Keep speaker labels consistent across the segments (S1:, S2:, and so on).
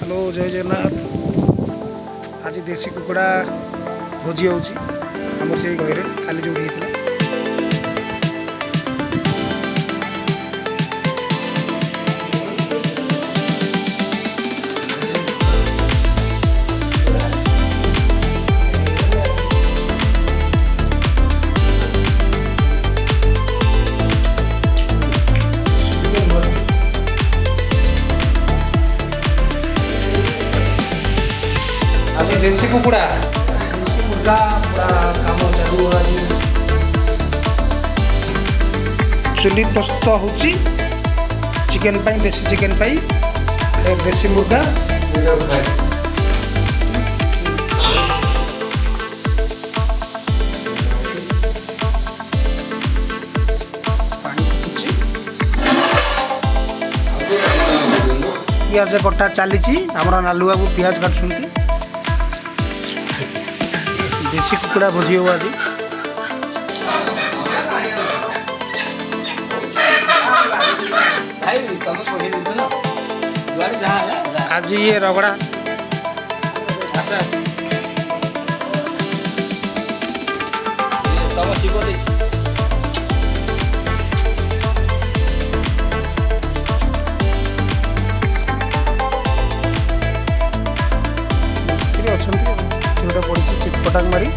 S1: Hello जय जगन्नाथ। आज देसी कुकुड़ा भोजी होमर से घर काली जो होता देसी कुकुड़ा पूरा काम चालू आज चुली प्रस्तुत हो चिकेन पाई देसी चिकेन पाई देसी मुर्गा पियाज कटा चली आमर नालू बाबू पियाज काटुंट देसी कुकुड़ा भोजी हो आज ये रगड़ा अच्छा पड़ी चितपटाक मारी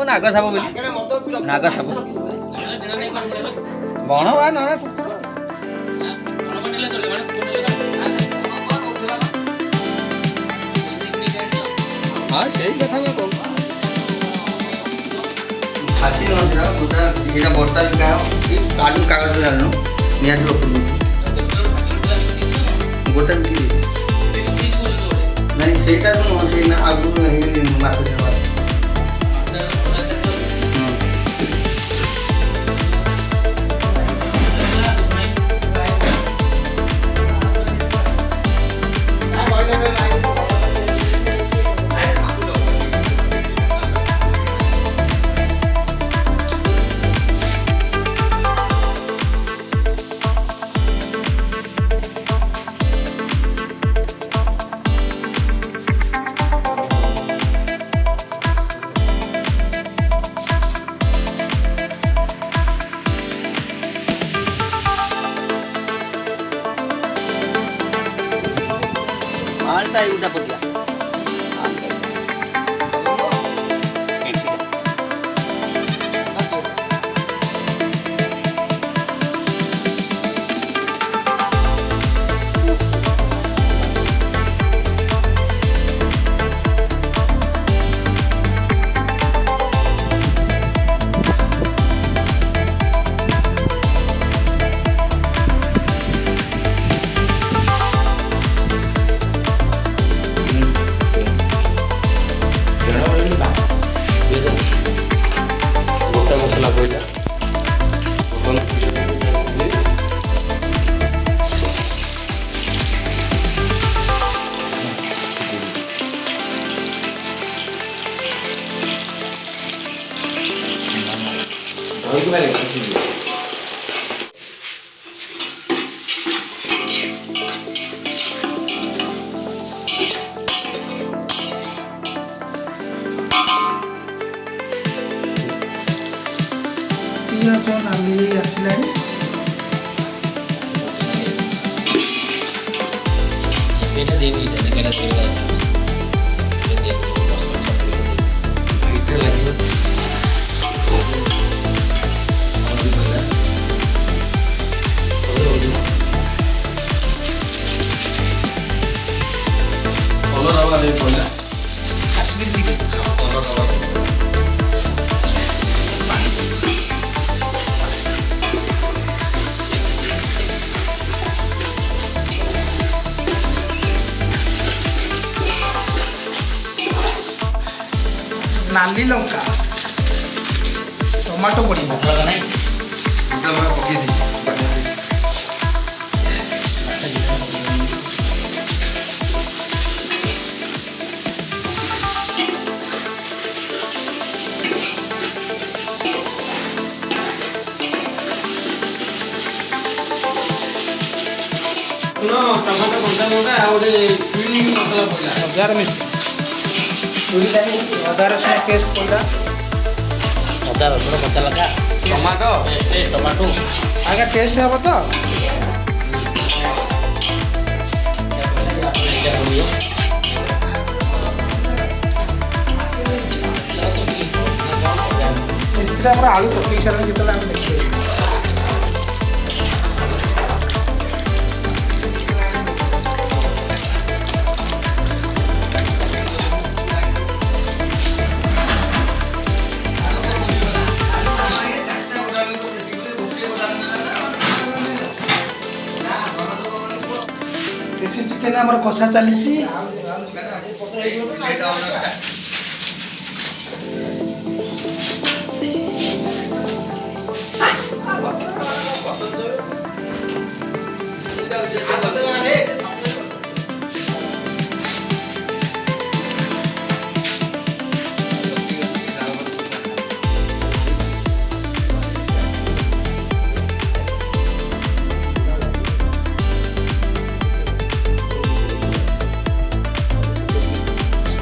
S2: नाग साप नाग साप बण बा ना कुकुर हाँ से कथा मैं कहूँ खासी नटा बर्षा कालू कागज जानु निहती गोटे नहीं सेटा से आगुरी मास आलता उल्टा पतिया मसला पड़ा
S1: पियाज नाली आसला ନାଲି ଲଙ୍କା ଟମାଟୋ ପଡ଼ିବ
S2: ମସଲା ନାହିଁ
S3: ଦୁଇଟା ଆମେ ପକେଇ ଦେଇଛି
S2: ଟମାଟୋ କଞ୍ଚା ଲଙ୍କା ଆଉ ଗୋଟେ ଚୁଇନି ମସଲା ପଡ଼ିଲା
S1: ଅଦାର ମିଶି ଅଦା ରସୁଣ ପେଷ୍ଟ ପଡ଼ିଲା
S2: ଅଦା ରସୁଣ କଞ୍ଚା ଲଙ୍କା
S3: ଟମାଟୋ
S2: ଟମାଟୋ
S1: ଆଜ୍ଞା ଟେଷ୍ଟ ହେବ ତ ଏଥିରେ ଆମର ଆଳୁ ପକେଇ ସାରିଲା ଯେତେବେଳେ ଆମେ ଦେଖିବା ଦେଶୀ ଚିକେନ ଆମର କଷା ଚାଲିଛି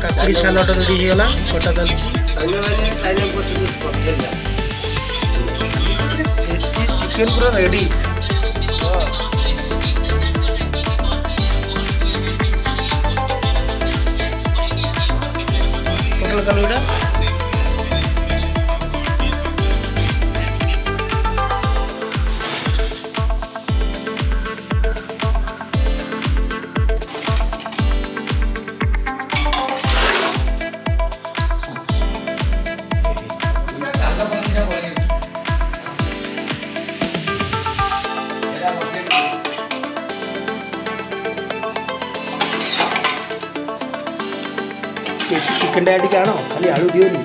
S1: କାକୁଡ଼ି ସାଲାଡ଼ ରେଡ଼ି ହେଇଗଲା କଟା ଚାଲିଛି ଦେଶୀ ଚିକେନ ପୁରା ରେଡ଼ି ପୋଟଳ କାଲୁଟା देसी चिकन डायटी का खाली आलू दियोनी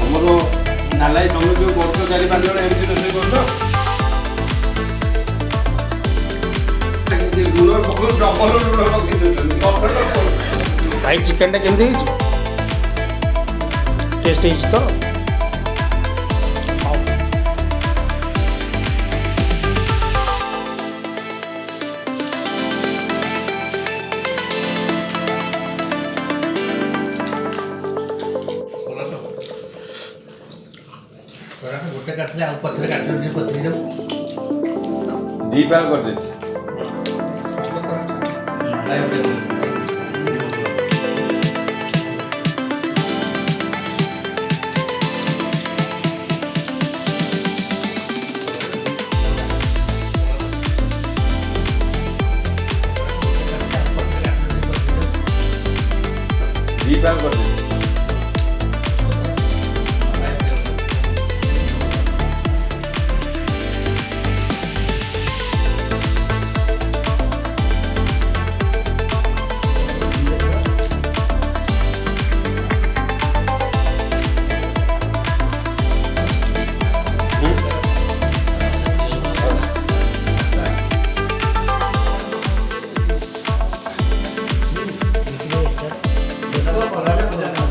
S3: ଆମର ନାଲାଇ ତମେ ଯୋଉ କରୁଛ 4-5 ଜଣ ଏମିତି ରୋଷେଇ କରୁଛ ଲୁଣ ପକଉ ଡବଲ ଲୁଣ ପକେଇ ଦେଉଛନ୍ତି
S1: भाई चिकन टा केमती टेस्ट तो
S2: ଗୋଟେ କାଟିଲେ ଆଉ ପଛରେ କାଟିଲେ ପଛରେ ଯାଉ
S3: ଦି ପାଲ କରିଦେଇଛି ଦି ପାଲ କରିଦେଇଛି
S2: ଭଲ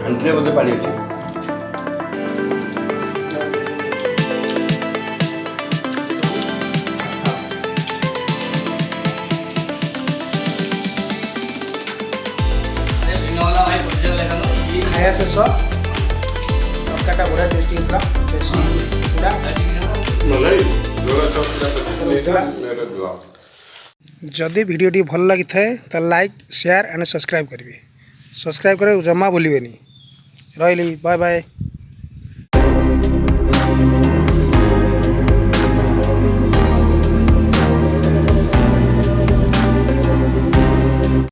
S3: ହାଣ୍ଡିରେ ବୋଧେ ପାଣି ଅଛି।
S1: ଖାଇବା ଶେଷ ତରକାରୀଟା ବଢ଼ିଆ ଟେଷ୍ଟି ହେଇଥିଲା ଦେଶୀ କୁକୁଡ଼ା ଯଦି ଭିଡ଼ିଓଟି ଭଲ ଲାଗିଥାଏ ତାହେଲେ ଲାଇକ୍ ସେୟାର ଆଣ୍ଡ ସବସ୍କ୍ରାଇବ୍ କରିବେ ସବସ୍କ୍ରାଇବ୍ କରିବାକୁ ଜମା ଭୁଲିବେନି ରହିଲି ବାଏ ବାଏ।